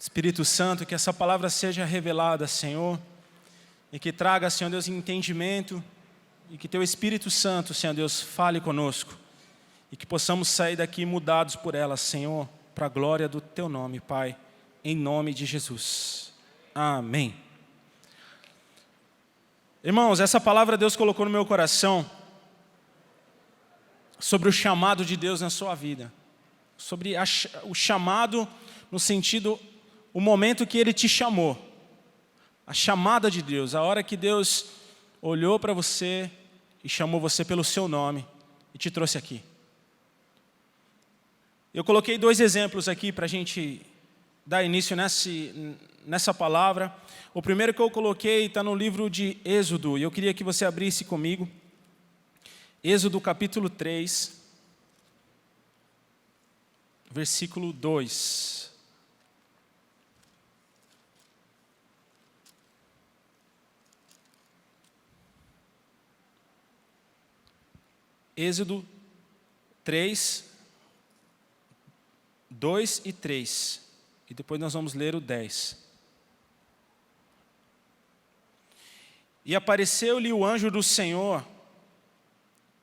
Espírito Santo, que essa palavra seja revelada, Senhor, e que traga, Senhor Deus, entendimento, e que Teu Espírito Santo, Senhor Deus, fale conosco, e que possamos sair daqui mudados por ela, Senhor, para a glória do Teu nome, Pai, em nome de Jesus. Amém. Irmãos, essa palavra Deus colocou no meu coração sobre o chamado de Deus na sua vida, sobre o chamado no sentido, o momento que Ele te chamou, a chamada de Deus, a hora que Deus olhou para você e chamou você pelo seu nome e te trouxe aqui. Eu coloquei 2 exemplos aqui para a gente dar início nessa palavra. O primeiro que eu coloquei está no livro de Êxodo, e eu queria que você abrisse comigo. Êxodo capítulo 3, versículo 2. Êxodo 3, 2 e 3. E depois nós vamos ler o 10. E apareceu-lhe o anjo do Senhor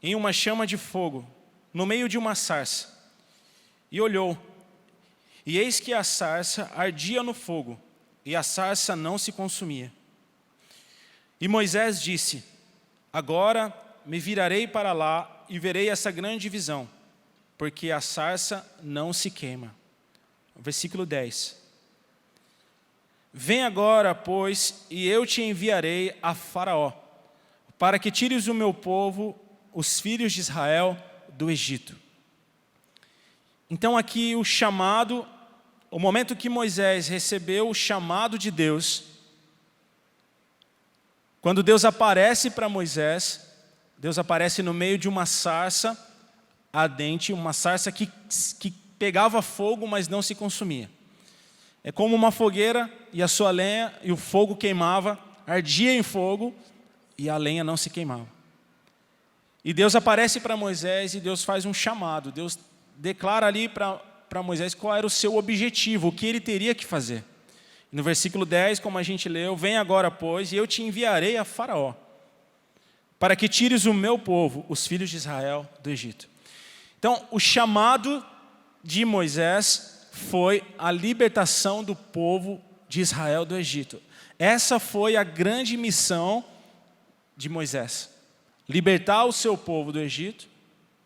em uma chama de fogo, no meio de uma sarça. E olhou, e eis que a sarça ardia no fogo, e a sarça não se consumia. E Moisés disse: agora me virarei para lá e verei essa grande visão, porque a sarça não se queima. Versículo 10. Vem agora, pois, e eu te enviarei a Faraó, para que tires o meu povo, os filhos de Israel, do Egito. Então aqui o chamado, o momento que Moisés recebeu o chamado de Deus, quando Deus aparece para Moisés, Deus aparece no meio de uma sarça ardente, uma sarça que pegava fogo, mas não se consumia. É como uma fogueira e a sua lenha, e o fogo queimava, ardia em fogo e a lenha não se queimava. E Deus aparece para Moisés e Deus faz um chamado. Deus declara ali para Moisés qual era o seu objetivo, o que ele teria que fazer. No versículo 10, como a gente leu, vem agora, pois, e eu te enviarei a Faraó, para que tires o meu povo, os filhos de Israel, do Egito. Então, o chamado de Moisés foi a libertação do povo de Israel do Egito. Essa foi a grande missão de Moisés. Libertar o seu povo do Egito,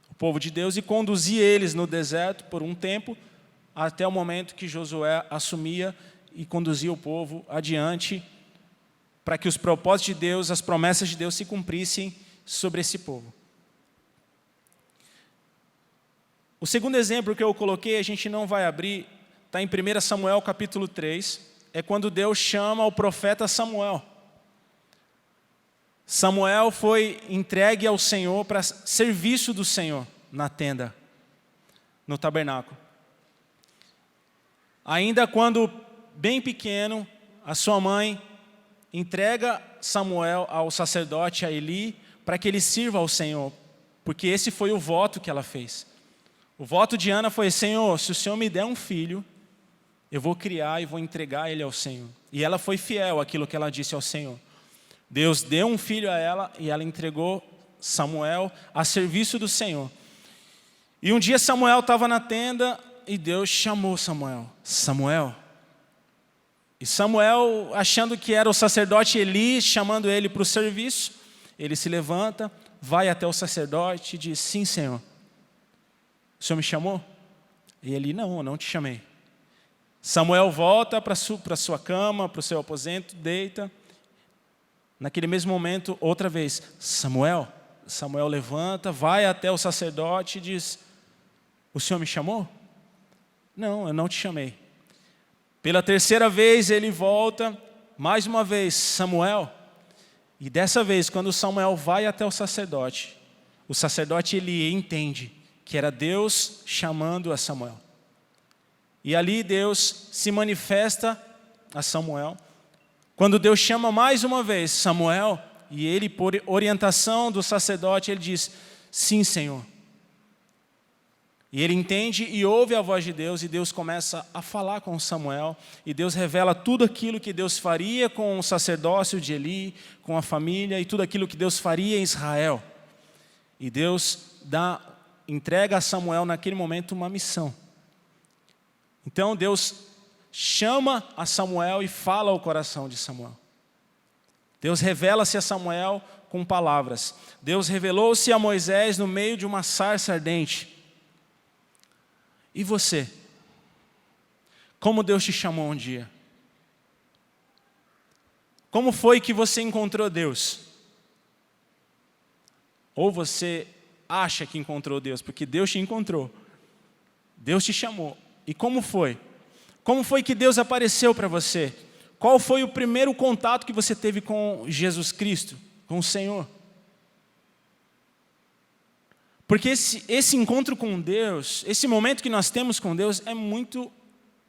o povo de Deus, e conduzir eles no deserto por um tempo, até o momento que Josué assumia e conduzia o povo adiante, para que os propósitos de Deus, as promessas de Deus se cumprissem sobre esse povo. O segundo exemplo que eu coloquei, a gente não vai abrir, está em 1 Samuel capítulo 3, é quando Deus chama o profeta Samuel. Samuel foi entregue ao Senhor para serviço do Senhor na tenda, no tabernáculo. Ainda quando bem pequeno, a sua mãe entrega Samuel ao sacerdote, a Eli, para que ele sirva ao Senhor, porque esse foi o voto que ela fez. O voto de Ana foi: Senhor, se o Senhor me der um filho, eu vou criar e vou entregar ele ao Senhor. E ela foi fiel àquilo que ela disse ao Senhor. Deus deu um filho a ela e ela entregou Samuel a serviço do Senhor. E um dia Samuel estava na tenda e Deus chamou Samuel. Samuel. E Samuel, achando que era o sacerdote Eli, chamando ele para o serviço, ele se levanta, vai até o sacerdote e diz: sim, Senhor. O Senhor me chamou? E ele: não, eu não te chamei. Samuel volta para a sua cama, para o seu aposento, deita. Naquele mesmo momento, outra vez: Samuel. Samuel levanta, vai até o sacerdote e diz: o Senhor me chamou? Não, eu não te chamei. Pela terceira vez ele volta, mais uma vez: Samuel. E dessa vez, quando Samuel vai até o sacerdote ele entende que era Deus chamando a Samuel. E ali Deus se manifesta a Samuel. Quando Deus chama mais uma vez Samuel, e ele, por orientação do sacerdote, ele diz: sim, Senhor. E ele entende e ouve a voz de Deus, e Deus começa a falar com Samuel, e Deus revela tudo aquilo que Deus faria com o sacerdócio de Eli, com a família, e tudo aquilo que Deus faria em Israel. E Deus entrega a Samuel naquele momento uma missão. Então Deus chama a Samuel e fala ao coração de Samuel. Deus revela-se a Samuel com palavras. Deus revelou-se a Moisés no meio de uma sarça ardente. E você? Como Deus te chamou um dia? Como foi que você encontrou Deus? Ou você acha que encontrou Deus, porque Deus te encontrou. Deus te chamou. E como foi? Como foi que Deus apareceu para você? Qual foi o primeiro contato que você teve com Jesus Cristo, com o Senhor? Porque esse encontro com Deus, esse momento que nós temos com Deus é muito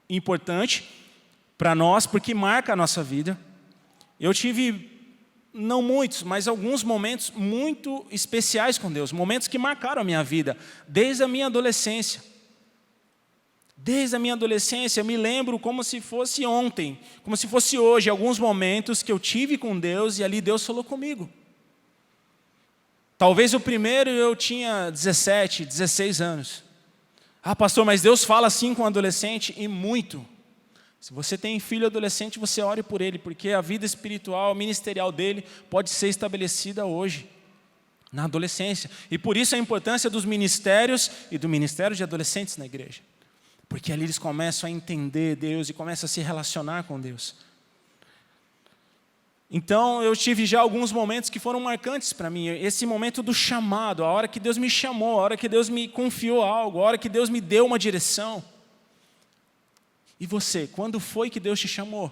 importante para nós, porque marca a nossa vida. Eu tive, não muitos, mas alguns momentos muito especiais com Deus, momentos que marcaram a minha vida, desde a minha adolescência. Desde a minha adolescência, eu me lembro como se fosse ontem, como se fosse hoje, alguns momentos que eu tive com Deus e ali Deus falou comigo. Talvez o primeiro eu tinha 17, 16 anos. Ah, pastor, mas Deus fala assim com o adolescente e muito. Se você tem filho adolescente, você ore por ele, porque a vida espiritual, ministerial dele pode ser estabelecida hoje, na adolescência. E por isso a importância dos ministérios e do ministério de adolescentes na igreja. Porque ali eles começam a entender Deus e começam a se relacionar com Deus. Então eu tive já alguns momentos que foram marcantes para mim. Esse momento do chamado, a hora que Deus me chamou, a hora que Deus me confiou algo, a hora que Deus me deu uma direção. E você, quando foi que Deus te chamou?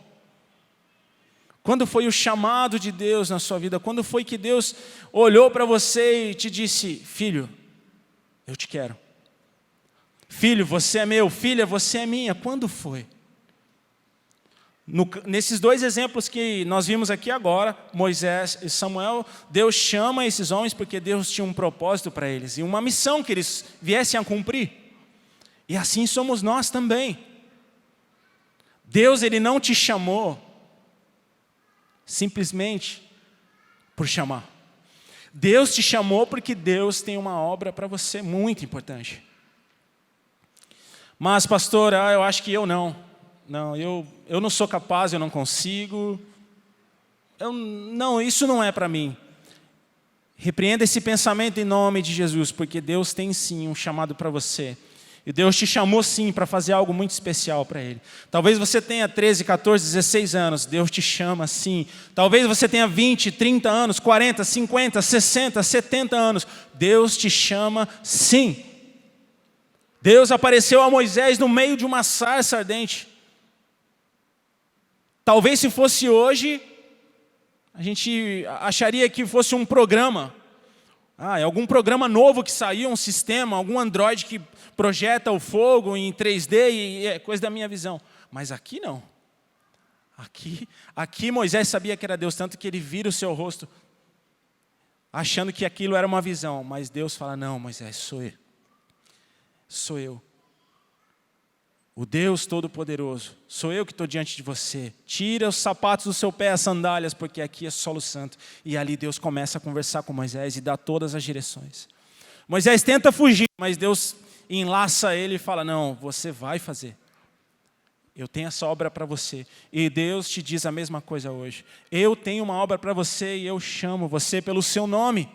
Quando foi o chamado de Deus na sua vida? Quando foi que Deus olhou para você e te disse, filho, eu te quero. Filho, você é meu, filha, você é minha. Quando foi? Nesses dois exemplos que nós vimos aqui agora, Moisés e Samuel, Deus chama esses homens porque Deus tinha um propósito para eles e uma missão que eles viessem a cumprir. E assim somos nós também. Deus, Ele não te chamou simplesmente por chamar. Deus te chamou porque Deus tem uma obra para você muito importante. Mas, pastor, eu acho que eu não. Não, eu não sou capaz, eu não consigo. Não, isso não é para mim. Repreenda esse pensamento em nome de Jesus, porque Deus tem sim um chamado para você. E Deus te chamou sim para fazer algo muito especial para Ele. Talvez você tenha 13, 14, 16 anos, Deus te chama sim. Talvez você tenha 20, 30 anos, 40, 50, 60, 70 anos, Deus te chama sim. Deus apareceu a Moisés no meio de uma sarça ardente. Talvez se fosse hoje, a gente acharia que fosse um programa. É algum programa novo que saiu, um sistema, algum Android que projeta o fogo em 3D e é coisa da minha visão. Mas aqui não. Aqui Moisés sabia que era Deus, tanto que ele vira o seu rosto, achando que aquilo era uma visão. Mas Deus fala, não, Moisés, sou eu. Sou eu. O Deus Todo-Poderoso. Sou eu que estou diante de você. Tira os sapatos do seu pé, as sandálias, porque aqui é solo santo. E ali Deus começa a conversar com Moisés e dá todas as direções. Moisés tenta fugir, mas Deus enlaça ele e fala, não, você vai fazer. Eu tenho essa obra para você. E Deus te diz a mesma coisa hoje. Eu tenho uma obra para você e eu chamo você pelo seu nome.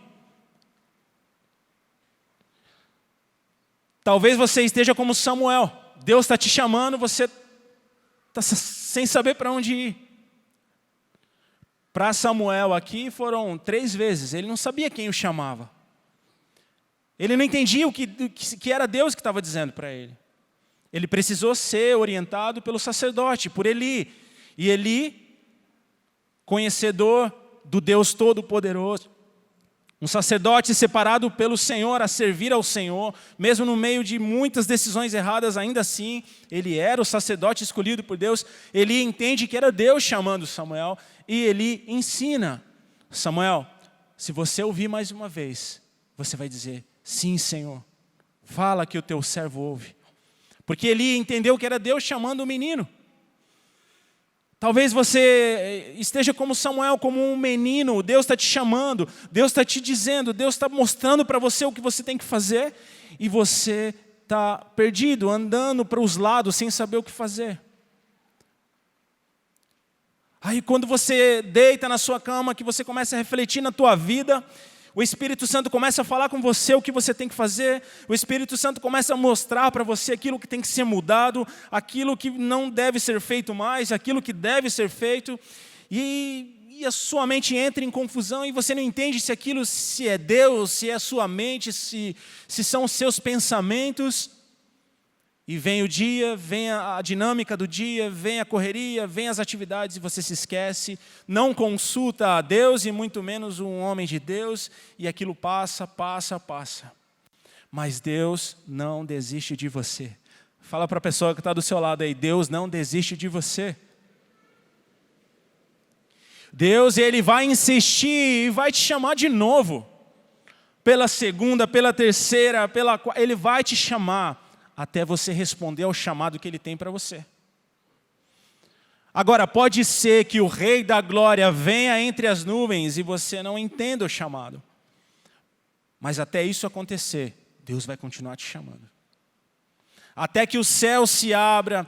Talvez você esteja como Samuel. Deus está te chamando, você está sem saber para onde ir. Para Samuel aqui foram 3 vezes. Ele não sabia quem o chamava. Ele não entendia o que era Deus que estava dizendo para ele. Ele precisou ser orientado pelo sacerdote, por Eli. E Eli, conhecedor do Deus Todo-Poderoso, um sacerdote separado pelo Senhor a servir ao Senhor, mesmo no meio de muitas decisões erradas, ainda assim, ele era o sacerdote escolhido por Deus. Ele entende que era Deus chamando Samuel e ele ensina. Samuel, se você ouvir mais uma vez, você vai dizer, sim, Senhor, Fala que o teu servo ouve. Porque Eli entendeu que era Deus chamando o menino. Talvez você esteja como Samuel, como um menino. Deus está te chamando, Deus está te dizendo, Deus está mostrando para você o que você tem que fazer. E você está perdido, andando para os lados, sem saber o que fazer. Aí quando você deita na sua cama, que você começa a refletir na tua vida, o Espírito Santo começa a falar com você o que você tem que fazer, o Espírito Santo começa a mostrar para você aquilo que tem que ser mudado, aquilo que não deve ser feito mais, aquilo que deve ser feito, e a sua mente entra em confusão e você não entende se é Deus, se é a sua mente, se são os seus pensamentos. E vem o dia, vem a dinâmica do dia, vem a correria, vem as atividades e você se esquece, não consulta a Deus e muito menos um homem de Deus, e aquilo passa. Mas Deus não desiste de você. Fala para a pessoa que está do seu lado aí, Deus não desiste de você. Deus, Ele vai insistir e vai te chamar de novo. Pela segunda, pela terceira, pela quarta, Ele vai te chamar. Até você responder ao chamado que Ele tem para você. Agora, pode ser que o Rei da Glória venha entre as nuvens e você não entenda o chamado. Mas até isso acontecer, Deus vai continuar te chamando. Até que o céu se abra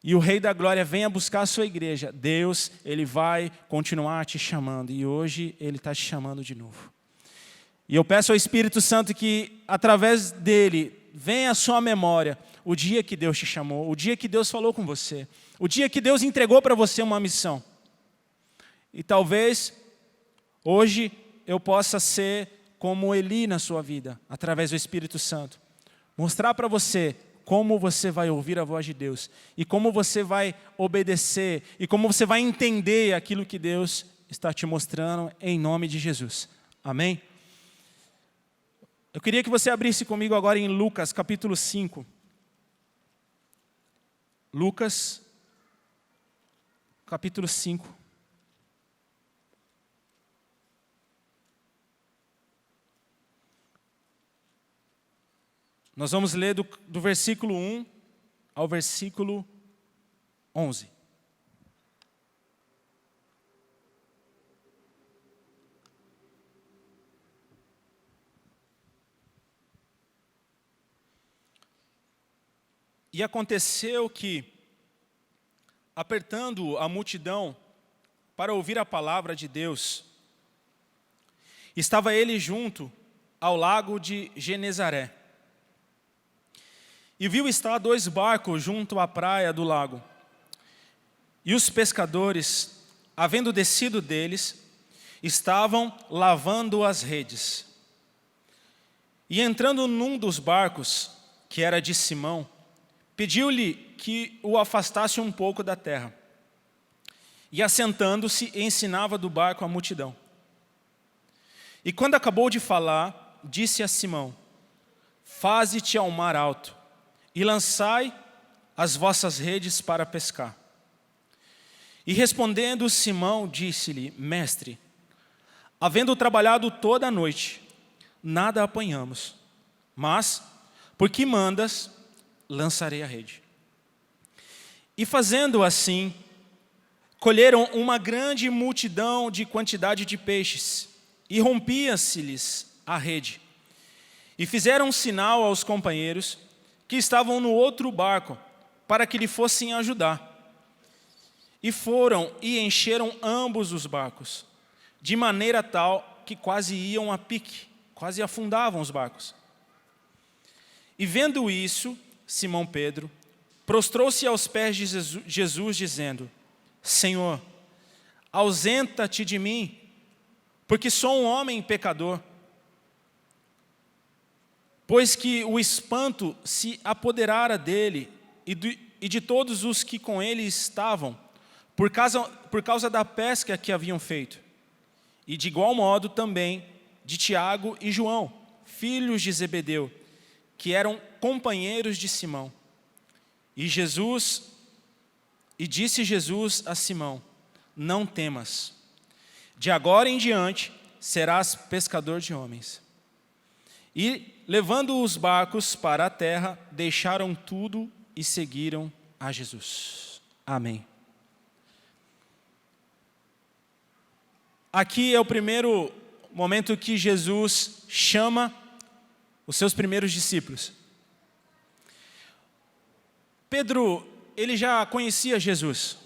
e o Rei da Glória venha buscar a sua igreja, Deus, Ele vai continuar te chamando. E hoje Ele está te chamando de novo. E eu peço ao Espírito Santo que, através dEle, venha à sua memória o dia que Deus te chamou, o dia que Deus falou com você, o dia que Deus entregou para você uma missão. E talvez hoje eu possa ser como Eli na sua vida, através do Espírito Santo. Mostrar para você como você vai ouvir a voz de Deus, e como você vai obedecer, e como você vai entender aquilo que Deus está te mostrando, em nome de Jesus. Amém? Eu queria que você abrisse comigo agora em Lucas, capítulo 5. Lucas, capítulo 5. Nós vamos ler do versículo 1 ao versículo 11. E aconteceu que, apertando a multidão para ouvir a palavra de Deus, estava ele junto ao lago de Genezaré. E viu estar 2 barcos junto à praia do lago. E os pescadores, havendo descido deles, estavam lavando as redes. E entrando num dos barcos, que era de Simão, pediu-lhe que o afastasse um pouco da terra. E assentando-se, ensinava do barco a multidão. E quando acabou de falar, disse a Simão: faze-te ao mar alto, e lançai as vossas redes para pescar. E respondendo Simão, disse-lhe: mestre, havendo trabalhado toda a noite, nada apanhamos, mas, porque mandas, lançarei a rede. E fazendo assim, colheram uma grande multidão de quantidade de peixes, e rompia-se-lhes a rede. E fizeram um sinal aos companheiros que estavam no outro barco, para que lhe fossem ajudar. E foram e encheram ambos os barcos, de maneira tal que quase iam a pique, quase afundavam os barcos. E vendo isso, Simão Pedro prostrou-se aos pés de Jesus, dizendo: Senhor, ausenta-te de mim, porque sou um homem pecador. Pois que o espanto se apoderara dele e de todos os que com ele estavam, por causa da pesca que haviam feito. E de igual modo também de Tiago e João, filhos de Zebedeu, que eram companheiros de Simão. E disse Jesus a Simão: não temas, de agora em diante serás pescador de homens. E levando os barcos para a terra, deixaram tudo e seguiram a Jesus. Amém. Aqui é o primeiro momento que Jesus chama os seus primeiros discípulos. Pedro, ele já conhecia Jesus.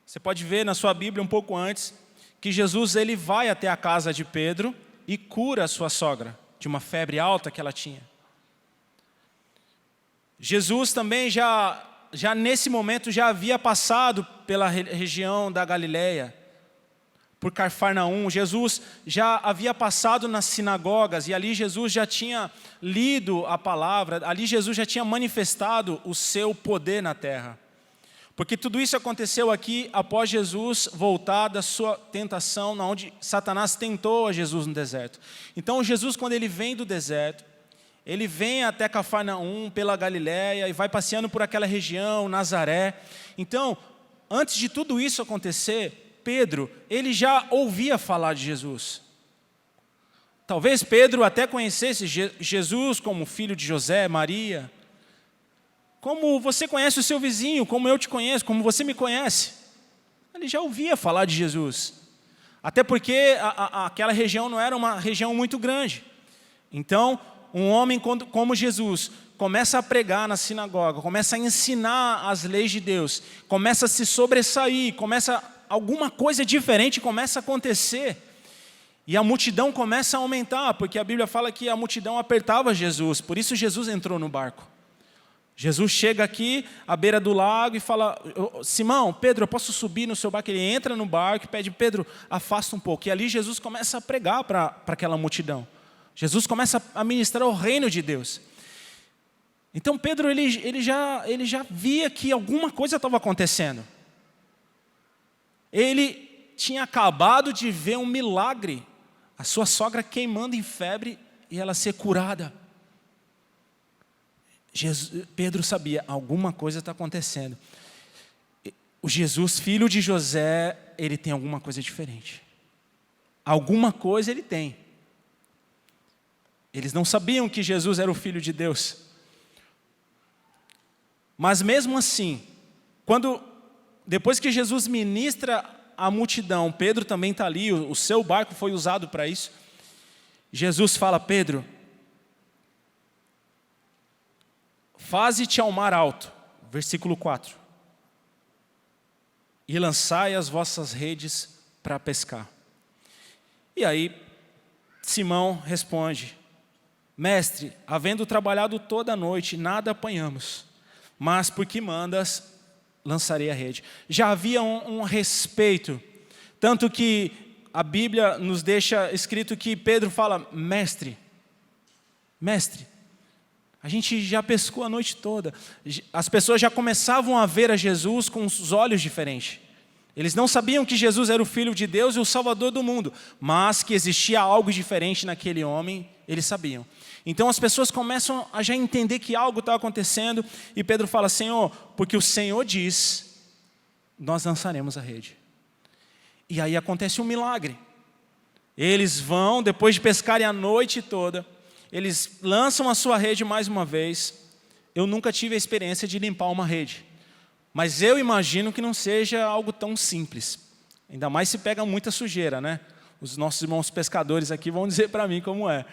Você pode ver na sua Bíblia um pouco antes que Jesus ele vai até a casa de Pedro e cura a sua sogra de uma febre alta que ela tinha. Jesus também já nesse momento já havia passado pela região da Galileia, por Cafarnaum. Jesus já havia passado nas sinagogas e ali Jesus já tinha lido a palavra, ali Jesus já tinha manifestado o seu poder na terra. Porque tudo isso aconteceu aqui após Jesus voltar da sua tentação, onde Satanás tentou a Jesus no deserto. Então Jesus, quando ele vem do deserto, ele vem até Cafarnaum pela Galileia e vai passeando por aquela região, Nazaré. Então, antes de tudo isso acontecer, Pedro, ele já ouvia falar de Jesus. Talvez Pedro até conhecesse Jesus como filho de José, Maria. Como você conhece o seu vizinho, como eu te conheço, como você me conhece. Ele já ouvia falar de Jesus. Até porque aquela região não era uma região muito grande. Então, um homem como Jesus começa a pregar na sinagoga, começa a ensinar as leis de Deus, começa a se sobressair, alguma coisa diferente começa a acontecer. E a multidão começa a aumentar, porque a Bíblia fala que a multidão apertava Jesus, por isso Jesus entrou no barco. Jesus chega aqui à beira do lago e fala: Simão, Pedro, eu posso subir no seu barco? Ele entra no barco e pede: Pedro, afasta um pouco. E ali Jesus começa a pregar para aquela multidão. Jesus começa a ministrar o reino de Deus. Então Pedro ele já via que alguma coisa estava acontecendo. Ele tinha acabado de ver um milagre, a sua sogra queimando em febre e ela ser curada. Pedro sabia, alguma coisa está acontecendo. O Jesus, filho de José, ele tem alguma coisa diferente. Alguma coisa ele tem. Eles não sabiam que Jesus era o Filho de Deus. Mas mesmo assim, depois que Jesus ministra a multidão, Pedro também está ali, o seu barco foi usado para isso. Jesus fala: Pedro, faze-te ao mar alto, versículo 4, e lançai as vossas redes para pescar. E aí, Simão responde: Mestre, havendo trabalhado toda a noite, nada apanhamos, mas porque mandas, lançarei a rede. Já havia um respeito, tanto que a Bíblia nos deixa escrito que Pedro fala: Mestre, a gente já pescou a noite toda. As pessoas já começavam a ver a Jesus com os olhos diferentes. Eles não sabiam que Jesus era o Filho de Deus e o Salvador do mundo, mas que existia algo diferente naquele homem, eles sabiam. Então as pessoas começam a já entender que algo está acontecendo, e Pedro fala: Senhor, porque o Senhor diz, nós lançaremos a rede. E aí acontece um milagre. Eles vão, depois de pescarem a noite toda, eles lançam a sua rede mais uma vez. Eu nunca tive a experiência de limpar uma rede, mas eu imagino que não seja algo tão simples. Ainda mais se pega muita sujeira, né? Os nossos irmãos pescadores aqui vão dizer para mim como é.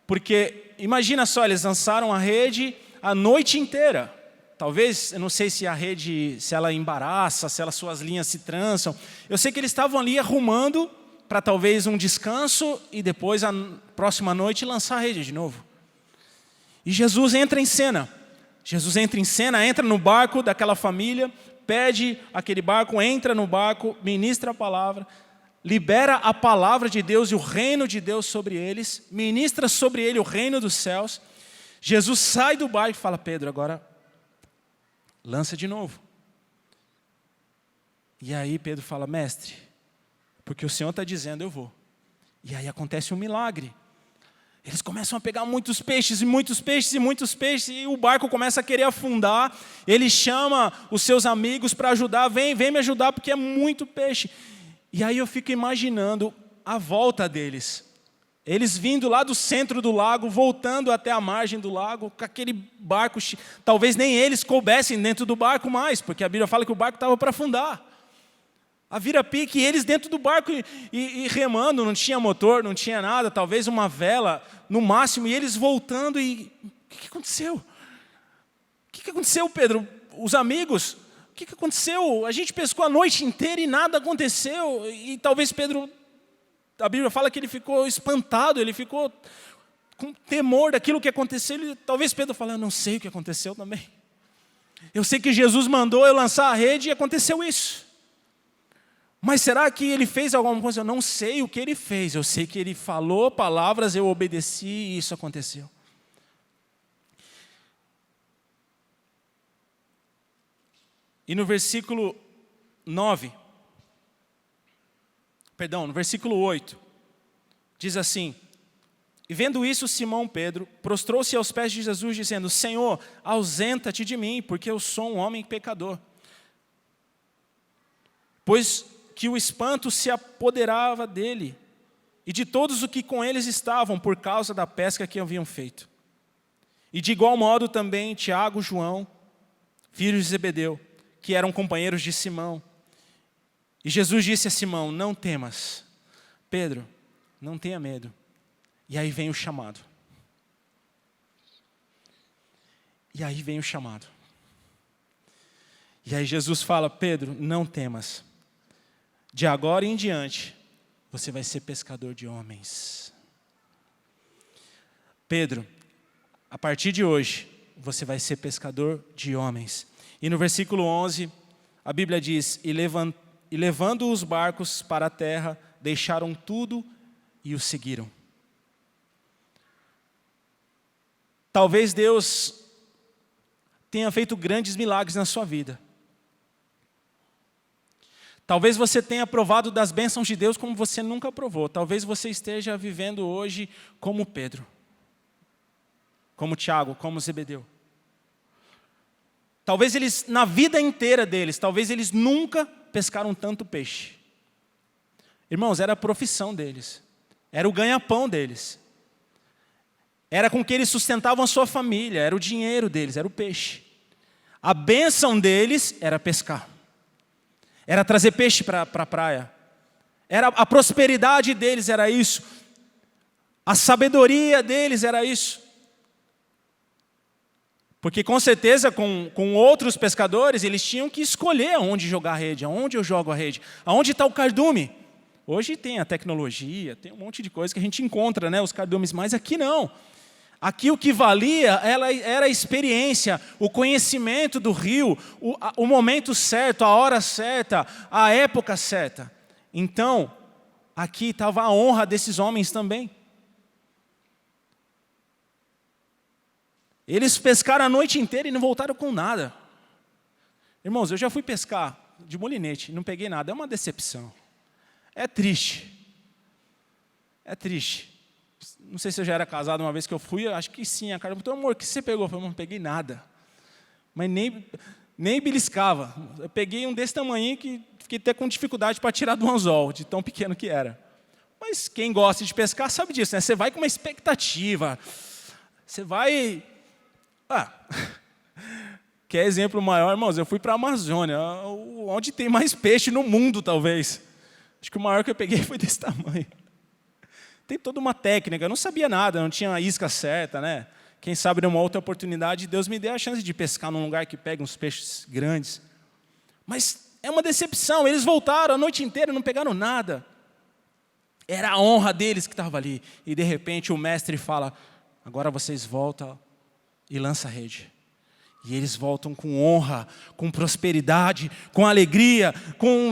Porque, imagina só, eles lançaram a rede a noite inteira. Talvez, eu não sei se a rede, se ela embaraça, se suas linhas se trançam. Eu sei que eles estavam ali arrumando para talvez um descanso e depois, a próxima noite, lançar a rede de novo. E Jesus entra em cena. Jesus entra em cena, entra no barco daquela família, pede aquele barco, entra no barco, ministra a palavra, libera a palavra de Deus e o reino de Deus sobre eles, ministra sobre ele o reino dos céus. Jesus sai do barco e fala: Pedro, agora lança de novo. E aí Pedro fala: Mestre, porque o Senhor está dizendo, eu vou. E aí acontece um milagre. Eles começam a pegar muitos peixes, e muitos peixes, e muitos peixes, e o barco começa a querer afundar. Ele chama os seus amigos para ajudar: vem me ajudar, porque é muito peixe. E aí eu fico imaginando a volta deles. Eles vindo lá do centro do lago, voltando até a margem do lago, com aquele barco, talvez nem eles coubessem dentro do barco mais, porque a Bíblia fala que o barco estava para afundar. A vira-pique, eles dentro do barco e remando, não tinha motor, não tinha nada, talvez uma vela, no máximo, e eles voltando e... O que aconteceu? O que aconteceu, Pedro? Os amigos, o que aconteceu? A gente pescou a noite inteira e nada aconteceu. E talvez Pedro, a Bíblia fala que ele ficou espantado, ele ficou com temor daquilo que aconteceu. Talvez Pedro fale, eu não sei o que aconteceu também. Eu sei que Jesus mandou eu lançar a rede e aconteceu isso. Mas será que ele fez alguma coisa? Eu não sei o que ele fez. Eu sei que ele falou palavras, eu obedeci e isso aconteceu. E no versículo 8, diz assim: e vendo isso, Simão Pedro prostrou-se aos pés de Jesus, dizendo: Senhor, ausenta-te de mim, porque eu sou um homem pecador. Pois que o espanto se apoderava dele e de todos os que com eles estavam, por causa da pesca que haviam feito. E de igual modo também Tiago, João, filhos de Zebedeu, que eram companheiros de Simão. E Jesus disse a Simão: não temas, Pedro, não tenha medo. E aí vem o chamado. E aí vem o chamado. E aí Jesus fala: Pedro, não temas. De agora em diante, você vai ser pescador de homens. Pedro, a partir de hoje, você vai ser pescador de homens. E no versículo 11, a Bíblia diz: e levando os barcos para a terra, deixaram tudo e o seguiram. Talvez Deus tenha feito grandes milagres na sua vida. Talvez você tenha provado das bênçãos de Deus como você nunca provou. Talvez você esteja vivendo hoje como Pedro, como Tiago, como Zebedeu. Talvez eles, na vida inteira deles, talvez eles nunca pescaram tanto peixe. Irmãos, era a profissão deles. Era o ganha-pão deles. Era com que eles sustentavam a sua família. Era o dinheiro deles, era o peixe. A bênção deles era pescar. Era trazer peixe para a praia. A prosperidade deles era isso. A sabedoria deles era isso. Porque com certeza com outros pescadores, eles tinham que escolher aonde jogar a rede, aonde eu jogo a rede, aonde está o cardume. Hoje tem a tecnologia, tem um monte de coisa que a gente encontra, né, os cardumes, mas aqui não. Aqui o que valia era a experiência, o conhecimento do rio, o momento certo, a hora certa, a época certa. Então, aqui estava a honra desses homens também. Eles pescaram a noite inteira e não voltaram com nada. Irmãos, eu já fui pescar de molinete, não peguei nada, é uma decepção. É triste. É triste. Não sei se eu já era casado uma vez que eu fui, acho que sim. A cara perguntou: amor, o que você pegou? Eu falei: não peguei nada. Mas nem beliscava. Eu peguei um desse tamanho que fiquei até com dificuldade para tirar do anzol, de tão pequeno que era. Mas quem gosta de pescar sabe disso, né? Você vai com uma expectativa. Você vai... Quer exemplo maior, irmãos? Eu fui para a Amazônia, onde tem mais peixe no mundo, talvez. Acho que o maior que eu peguei foi desse tamanho. Tem toda uma técnica, eu não sabia nada, não tinha a isca certa, né? Quem sabe numa outra oportunidade, Deus me deu a chance de pescar num lugar que pega uns peixes grandes. Mas é uma decepção, eles voltaram a noite inteira, não pegaram nada. Era a honra deles que estava ali. E de repente o mestre fala: agora vocês voltam e lançam a rede. E eles voltam com honra, com prosperidade, com alegria,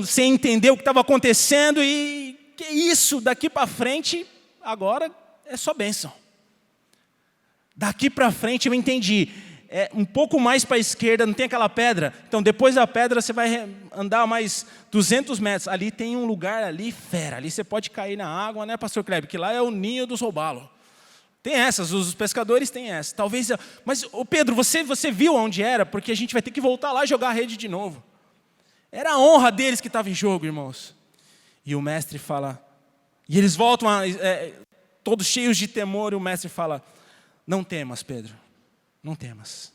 sem entender o que estava acontecendo. E que isso, daqui para frente, agora é só bênção. Daqui para frente eu entendi. É um pouco mais para a esquerda, não tem aquela pedra? Então depois da pedra você vai andar mais 200 metros. Ali tem um lugar ali, fera. Ali você pode cair na água, né, pastor Kleber? Que lá é o ninho dos roubalo. Tem essas, os pescadores têm essa. Talvez, mas Pedro, você viu onde era? Porque a gente vai ter que voltar lá e jogar a rede de novo. Era a honra deles que estava em jogo, irmãos. E o mestre fala, e eles voltam, todos cheios de temor, e o mestre fala: não temas, Pedro, não temas.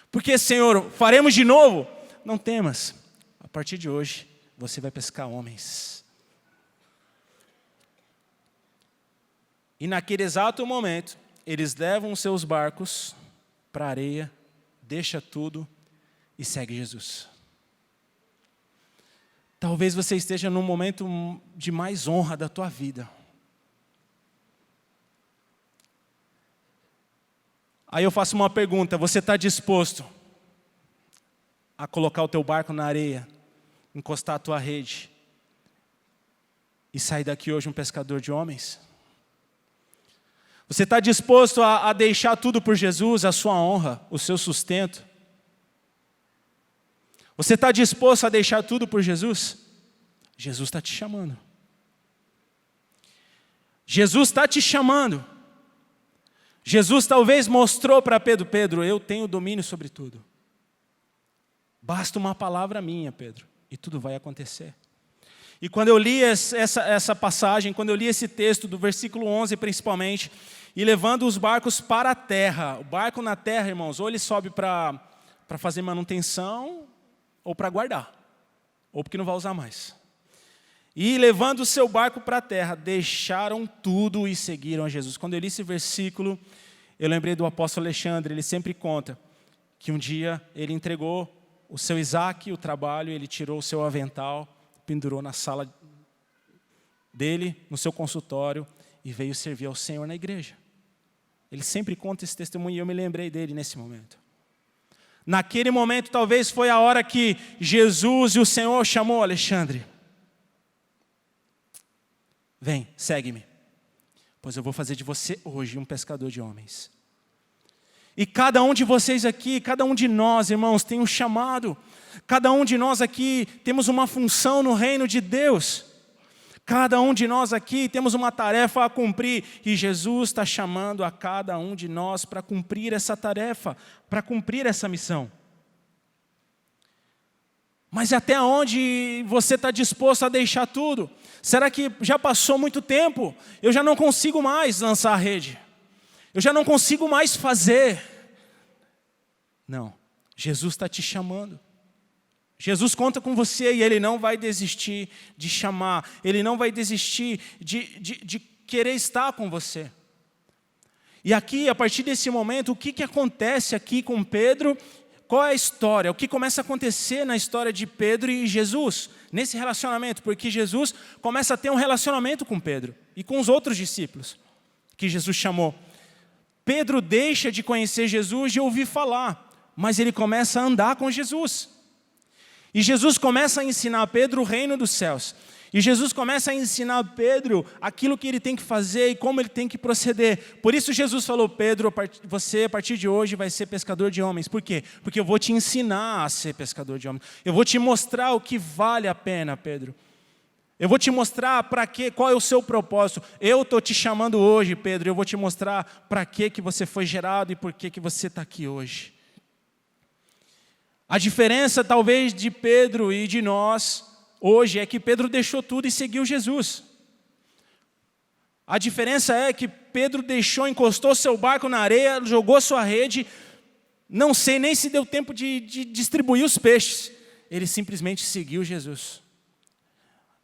Porque, Senhor, faremos de novo? Não temas, a partir de hoje você vai pescar homens. E naquele exato momento, eles levam os seus barcos para a areia, deixa tudo e segue Jesus. Talvez você esteja num momento de mais honra da tua vida. Aí eu faço uma pergunta: você está disposto a colocar o teu barco na areia, encostar a tua rede e sair daqui hoje um pescador de homens? Você está disposto a deixar tudo por Jesus, a sua honra, o seu sustento? Você está disposto a deixar tudo por Jesus? Jesus está te chamando. Jesus está te chamando. Jesus talvez mostrou para Pedro: Pedro, eu tenho domínio sobre tudo. Basta uma palavra minha, Pedro, e tudo vai acontecer. E quando eu li essa passagem, quando eu li esse texto, do versículo 11 principalmente, e levando os barcos para a terra. O barco na terra, irmãos, ou ele sobe para fazer manutenção, ou para guardar, ou porque não vai usar mais. E levando o seu barco para a terra, deixaram tudo e seguiram a Jesus. Quando eu li esse versículo, eu lembrei do apóstolo Alexandre. Ele sempre conta que um dia ele entregou o seu Isaac, o trabalho, ele tirou o seu avental, pendurou na sala dele, no seu consultório, e veio servir ao Senhor na igreja. Ele sempre conta esse testemunho e eu me lembrei dele nesse momento. Naquele momento, talvez foi a hora que Jesus e o Senhor chamou Alexandre. Vem, segue-me, pois eu vou fazer de você hoje um pescador de homens. E cada um de vocês aqui, cada um de nós, irmãos, tem um chamado. Cada um de nós aqui temos uma função no reino de Deus. Cada um de nós aqui temos uma tarefa a cumprir. E Jesus está chamando a cada um de nós para cumprir essa tarefa, para cumprir essa missão. Mas até onde você está disposto a deixar tudo? Será que já passou muito tempo? Eu já não consigo mais lançar a rede. Eu já não consigo mais fazer. Não, Jesus está te chamando. Jesus conta com você e Ele não vai desistir de chamar. Ele não vai desistir de querer estar com você. E aqui, a partir desse momento, o que acontece aqui com Pedro? Qual é a história? O que começa a acontecer na história de Pedro e Jesus? Nesse relacionamento, porque Jesus começa a ter um relacionamento com Pedro e com os outros discípulos que Jesus chamou. Pedro deixa de conhecer Jesus, de ouvir falar, mas ele começa a andar com Jesus. E Jesus começa a ensinar a Pedro o reino dos céus. E Jesus começa a ensinar a Pedro aquilo que ele tem que fazer e como ele tem que proceder. Por isso Jesus falou: Pedro, você a partir de hoje vai ser pescador de homens. Por quê? Porque eu vou te ensinar a ser pescador de homens. Eu vou te mostrar o que vale a pena, Pedro. Eu vou te mostrar para quê, qual é o seu propósito. Eu estou te chamando hoje, Pedro. Eu vou te mostrar para que você foi gerado e por que você está aqui hoje. A diferença talvez de Pedro e de nós hoje é que Pedro deixou tudo e seguiu Jesus. A diferença é que Pedro encostou seu barco na areia, jogou sua rede, não sei nem se deu tempo de distribuir os peixes. Ele simplesmente seguiu Jesus.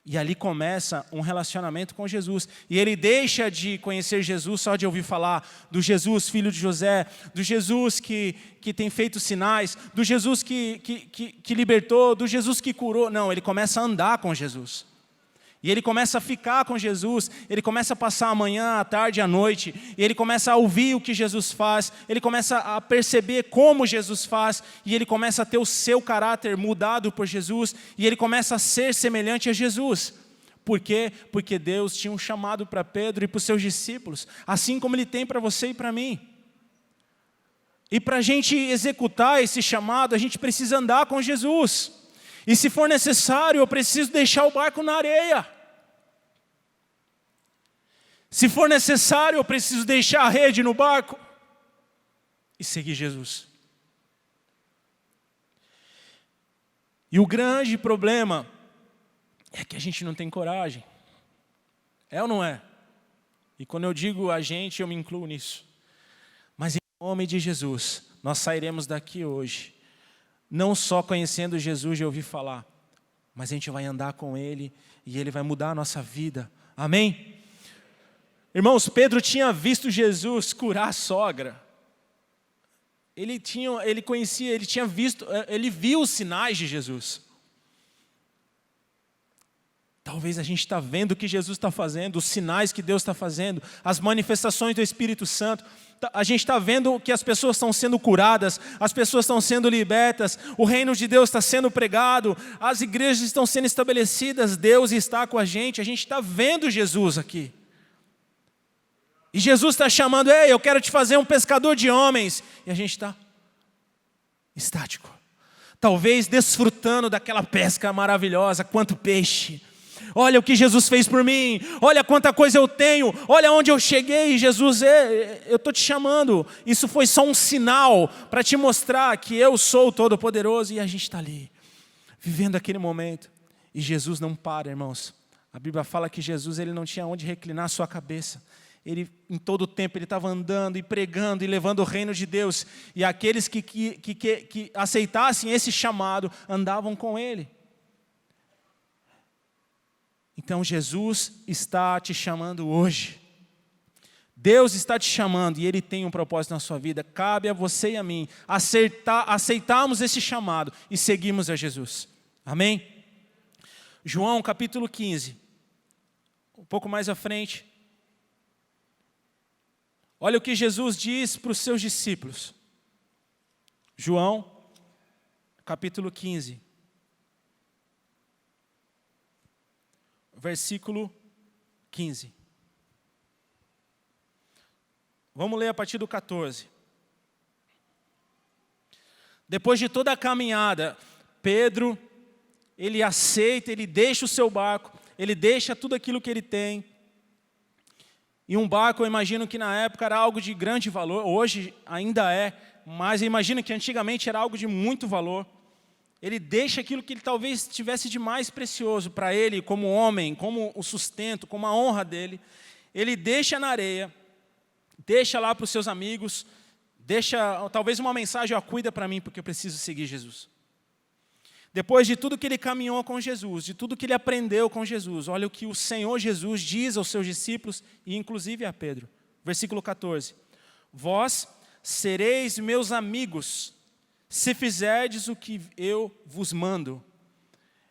E ali começa um relacionamento com Jesus. E ele deixa de conhecer Jesus só de ouvir falar do Jesus, filho de José, do Jesus que tem feito sinais, do Jesus que libertou, do Jesus que curou. Não, ele começa a andar com Jesus. E ele começa a ficar com Jesus, ele começa a passar a manhã, a tarde, a noite, e ele começa a ouvir o que Jesus faz, ele começa a perceber como Jesus faz, e ele começa a ter o seu caráter mudado por Jesus, e ele começa a ser semelhante a Jesus. Por quê? Porque Deus tinha um chamado para Pedro e para os seus discípulos, assim como Ele tem para você e para mim. E para a gente executar esse chamado, a gente precisa andar com Jesus. E se for necessário, eu preciso deixar o barco na areia. Se for necessário, eu preciso deixar a rede no barco e seguir Jesus. E o grande problema é que a gente não tem coragem. É ou não é? E quando eu digo a gente, eu me incluo nisso. Mas em nome de Jesus, nós sairemos daqui hoje, não só conhecendo Jesus de ouvir falar, mas a gente vai andar com Ele e Ele vai mudar a nossa vida. Amém? Irmãos, Pedro tinha visto Jesus curar a sogra. Ele conhecia, ele viu os sinais de Jesus. Talvez a gente está vendo o que Jesus está fazendo, os sinais que Deus está fazendo, as manifestações do Espírito Santo. A gente está vendo que as pessoas estão sendo curadas, as pessoas estão sendo libertas, o reino de Deus está sendo pregado, as igrejas estão sendo estabelecidas, Deus está com a gente está vendo Jesus aqui. E Jesus está chamando, ei, eu quero te fazer um pescador de homens. E a gente está estático. Talvez desfrutando daquela pesca maravilhosa, quanto peixe. Olha o que Jesus fez por mim, olha quanta coisa eu tenho, olha onde eu cheguei. Jesus, eu estou te chamando. Isso foi só um sinal para te mostrar que eu sou o Todo-Poderoso. E a gente está ali, vivendo aquele momento. E Jesus não para, irmãos. A Bíblia fala que Jesus ele não tinha onde reclinar a sua cabeça. Ele, em todo o tempo, ele estava andando e pregando e levando o reino de Deus. E aqueles que aceitassem esse chamado, andavam com ele. Então Jesus está te chamando hoje. Deus está te chamando e Ele tem um propósito na sua vida. Cabe a você e a mim aceitarmos esse chamado e seguirmos a Jesus. Amém? João capítulo 15. Um pouco mais à frente. Olha o que Jesus diz para os seus discípulos. João capítulo 15. Versículo 15. Vamos ler a partir do 14. Depois de toda a caminhada, Pedro, ele aceita, ele deixa o seu barco, ele deixa tudo aquilo que ele tem. E um barco, eu imagino que na época era algo de grande valor, hoje ainda é, mas eu imagino que antigamente era algo de muito valor. Ele deixa aquilo que ele talvez tivesse de mais precioso para ele, como homem, como o sustento, como a honra dele. Ele deixa na areia, deixa lá para os seus amigos, deixa talvez uma mensagem, ó, cuida para mim, porque eu preciso seguir Jesus. Depois de tudo que ele caminhou com Jesus, de tudo que ele aprendeu com Jesus, olha o que o Senhor Jesus diz aos seus discípulos, e inclusive a Pedro. Versículo 14. Vós sereis meus amigos, se fizerdes o que eu vos mando.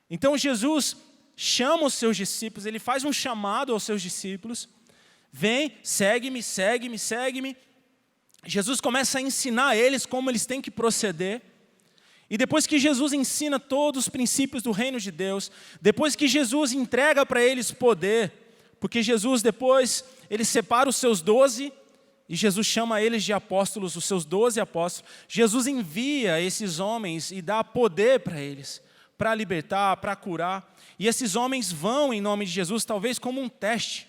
Então Jesus chama os seus discípulos, ele faz um chamado aos seus discípulos. Vem, segue-me, segue-me, segue-me. Jesus começa a ensinar eles como eles têm que proceder. E depois que Jesus ensina todos os princípios do reino de Deus, depois que Jesus entrega para eles poder, porque Jesus depois, ele separa os seus 12, e Jesus chama eles de apóstolos, os seus 12 apóstolos. Jesus envia esses homens e dá poder para eles, para libertar, para curar. E esses homens vão em nome de Jesus, talvez como um teste.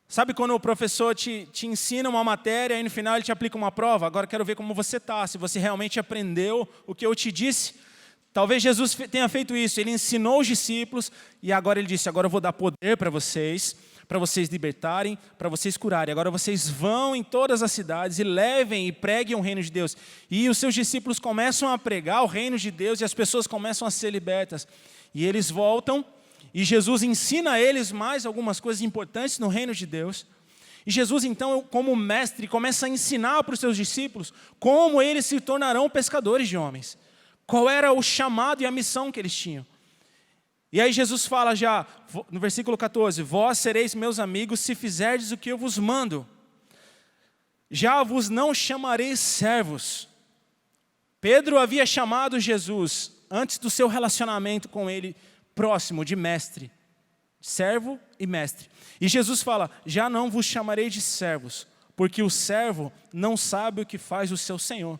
Sabe quando o professor te ensina uma matéria e no final ele te aplica uma prova? Agora quero ver como você está, se você realmente aprendeu o que eu te disse. Talvez Jesus tenha feito isso, ele ensinou os discípulos e agora ele disse, agora eu vou dar poder para vocês libertarem, para vocês curarem. Agora vocês vão em todas as cidades e levem e preguem o reino de Deus. E os seus discípulos começam a pregar o reino de Deus e as pessoas começam a ser libertas. E eles voltam e Jesus ensina a eles mais algumas coisas importantes no reino de Deus. E Jesus então, como mestre, começa a ensinar para os seus discípulos como eles se tornarão pescadores de homens. Qual era o chamado e a missão que eles tinham. E aí Jesus fala já, no versículo 14, vós sereis meus amigos se fizerdes o que eu vos mando. Já vos não chamarei servos. Pedro havia chamado Jesus, antes do seu relacionamento com ele, próximo de mestre, servo e mestre. E Jesus fala, já não vos chamarei de servos, porque o servo não sabe o que faz o seu senhor.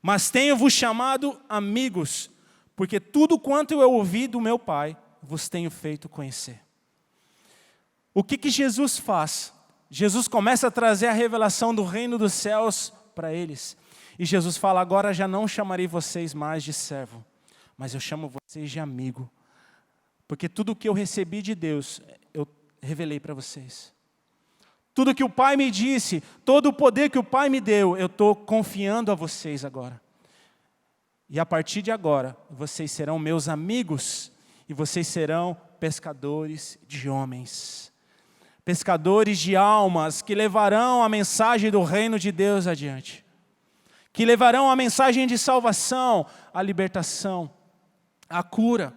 Mas tenho-vos chamado amigos, porque tudo quanto eu ouvi do meu Pai, vos tenho feito conhecer. O que Jesus faz? Jesus começa a trazer a revelação do reino dos céus para eles. E Jesus fala, agora já não chamarei vocês mais de servo, mas eu chamo vocês de amigo. Porque tudo o que eu recebi de Deus, eu revelei para vocês. Tudo que o Pai me disse, todo o poder que o Pai me deu, eu estou confiando a vocês agora. E a partir de agora, vocês serão meus amigos e vocês serão pescadores de homens. Pescadores de almas que levarão a mensagem do reino de Deus adiante. Que levarão a mensagem de salvação, a libertação, a cura.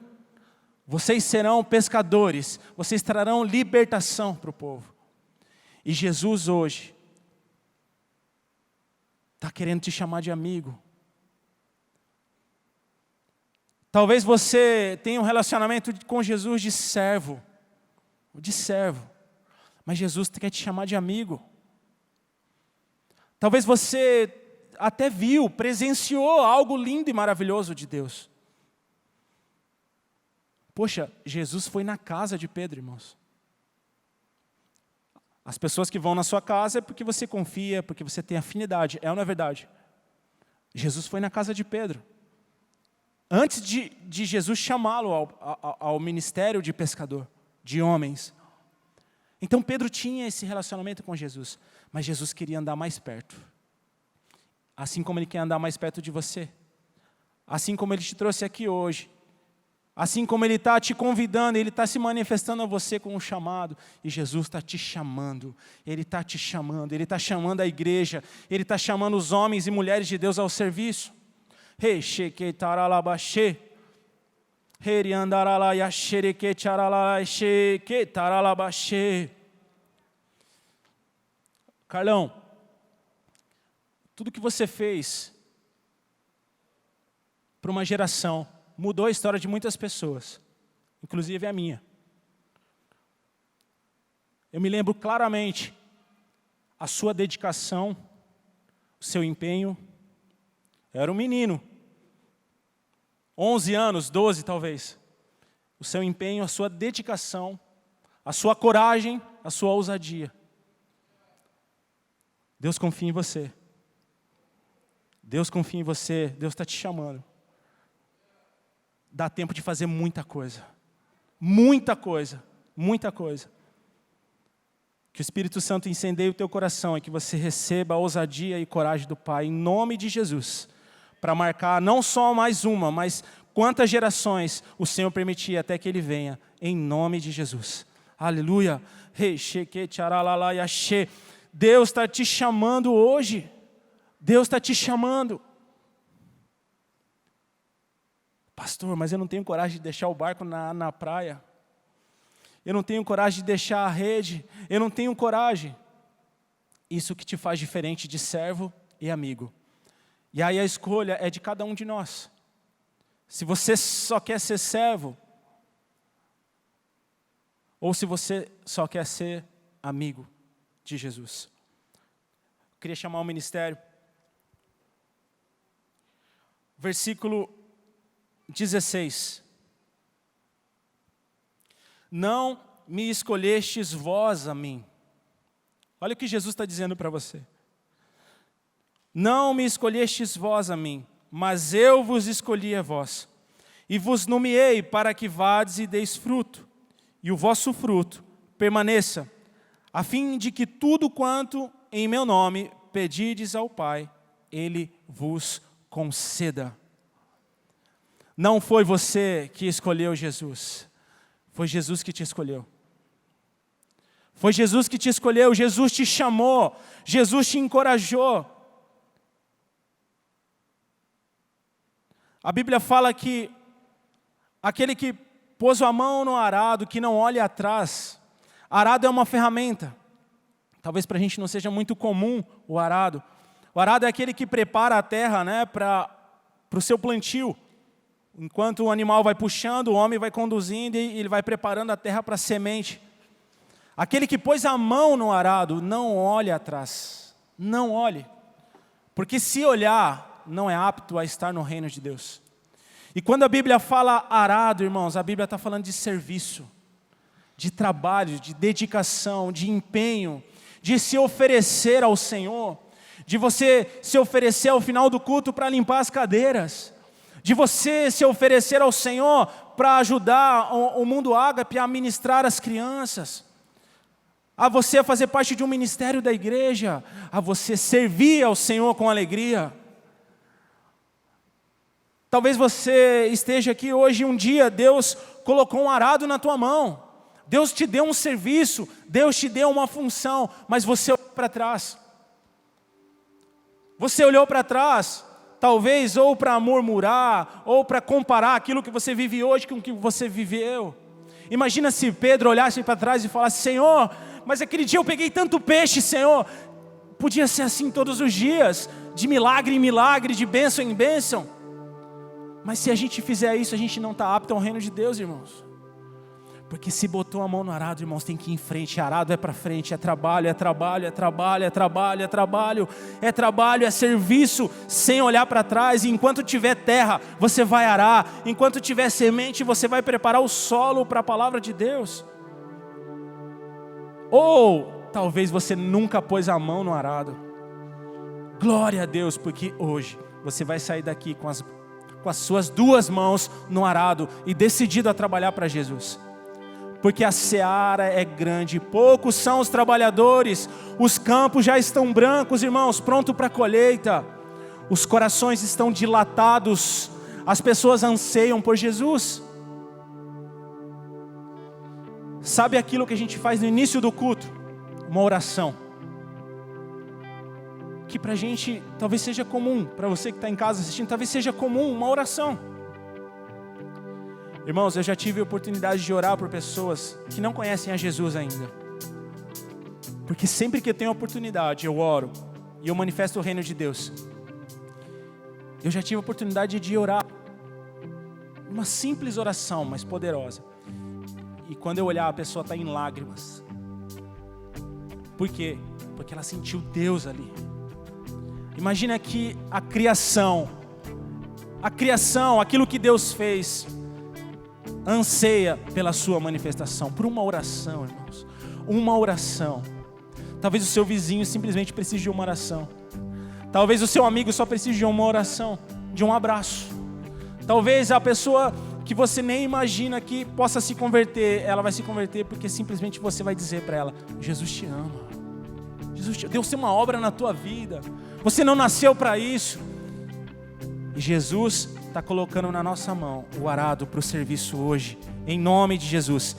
Vocês serão pescadores, vocês trarão libertação para o povo. E Jesus hoje está querendo te chamar de amigo. Talvez você tenha um relacionamento com Jesus de servo. Mas Jesus quer te chamar de amigo. Talvez você até viu, presenciou algo lindo e maravilhoso de Deus. Poxa, Jesus foi na casa de Pedro, irmãos. As pessoas que vão na sua casa é porque você confia, porque você tem afinidade. É ou não é verdade? Jesus foi na casa de Pedro. Antes de Jesus chamá-lo ao ministério de pescador, de homens. Então Pedro tinha esse relacionamento com Jesus. Mas Jesus queria andar mais perto. Assim como Ele quer andar mais perto de você. Assim como Ele te trouxe aqui hoje. Assim como Ele está te convidando, Ele está se manifestando a você com um chamado. E Jesus está te chamando. Ele está te chamando. Ele está chamando a igreja. Ele está chamando os homens e mulheres de Deus ao serviço. Carlão, tudo que você fez para uma geração mudou a história de muitas pessoas, inclusive a minha. Eu me lembro claramente a sua dedicação, o seu empenho. Eu era um menino, 11 anos, 12 talvez. O seu empenho, a sua dedicação, a sua coragem, a sua ousadia. Deus confia em você. Deus confia em você, Deus está te chamando. Dá tempo de fazer muita coisa. Muita coisa, muita coisa. Que o Espírito Santo incendeie o teu coração e que você receba a ousadia e coragem do Pai, em nome de Jesus, para marcar não só mais uma, mas quantas gerações o Senhor permitir até que Ele venha, em nome de Jesus. Aleluia. Deus está te chamando hoje. Deus está te chamando. Pastor, mas eu não tenho coragem de deixar o barco na praia. Eu não tenho coragem de deixar a rede. Eu não tenho coragem. Isso que te faz diferente de servo e amigo. E aí a escolha é de cada um de nós. Se você só quer ser servo, ou se você só quer ser amigo de Jesus. Eu queria chamar o ministério. Versículo 16. Não me escolhestes vós a mim. Olha o que Jesus está dizendo para você. Não me escolhestes vós a mim, mas eu vos escolhi a vós. E vos nomeei para que vades e deis fruto, e o vosso fruto permaneça, a fim de que tudo quanto em meu nome pedides ao Pai, Ele vos conceda. Não foi você que escolheu Jesus, foi Jesus que te escolheu. Foi Jesus que te escolheu, Jesus te chamou, Jesus te encorajou. A Bíblia fala que aquele que pôs a mão no arado, que não olha atrás, arado é uma ferramenta. Talvez para a gente não seja muito comum o arado. O arado é aquele que prepara a terra, né, para o seu plantio. Enquanto o animal vai puxando, o homem vai conduzindo e ele vai preparando a terra para a semente. Aquele que pôs a mão no arado, não olhe atrás. Não olhe. Porque se olhar, não é apto a estar no reino de Deus. E quando a Bíblia fala arado, irmãos, a Bíblia está falando de serviço, de trabalho, de dedicação, de empenho, de se oferecer ao Senhor, de você se oferecer ao final do culto para limpar as cadeiras, de você se oferecer ao Senhor para ajudar o Mundo Ágape a ministrar as crianças. a você fazer parte de um ministério da igreja, a você servir ao Senhor com alegria. Talvez você esteja aqui hoje, um dia Deus colocou um arado na tua mão, Deus te deu um serviço, Deus te deu uma função, mas você olhou para trás. Você olhou para trás, talvez ou para murmurar, ou para comparar aquilo que você vive hoje com o que você viveu. Imagina se Pedro olhasse para trás e falasse: Senhor, mas aquele dia eu peguei tanto peixe, Senhor. Podia ser assim todos os dias, de milagre em milagre, de bênção em bênção. Mas se a gente fizer isso, a gente não está apto ao reino de Deus, irmãos. Porque se botou a mão no arado, irmãos, tem que ir em frente. Arado é para frente, é trabalho, é trabalho, é trabalho, é trabalho, é trabalho, é trabalho, é serviço, sem olhar para trás. E enquanto tiver terra, você vai arar. Enquanto tiver semente, você vai preparar o solo para a palavra de Deus. Ou talvez você nunca pôs a mão no arado. Glória a Deus, porque hoje você vai sair daqui com as suas duas mãos no arado e decidido a trabalhar para Jesus. Porque a seara é grande, poucos são os trabalhadores, os campos já estão brancos, irmãos, pronto para a colheita. Os corações estão dilatados, as pessoas anseiam por Jesus. Sabe aquilo que a gente faz no início do culto? Uma oração. Que para a gente talvez seja comum, para você que está em casa assistindo, talvez seja comum uma oração. Irmãos, eu já tive a oportunidade de orar por pessoas que não conhecem a Jesus ainda. Porque sempre que eu tenho a oportunidade, eu oro e eu manifesto o reino de Deus. Eu já tive a oportunidade de orar, uma simples oração, mas poderosa. E quando eu olhar, a pessoa está em lágrimas. Por quê? Porque ela sentiu Deus ali. Imagina que a criação, aquilo que Deus fez, anseia pela sua manifestação, por uma oração, irmãos. Uma oração. Talvez o seu vizinho simplesmente precise de uma oração. Talvez o seu amigo só precise de uma oração, de um abraço. Talvez a pessoa que você nem imagina que possa se converter, ela vai se converter porque simplesmente você vai dizer para ela: Jesus te ama. Deus tem uma obra na tua vida. Você não nasceu para isso. E Jesus está colocando na nossa mão o arado para o serviço hoje. Em nome de Jesus.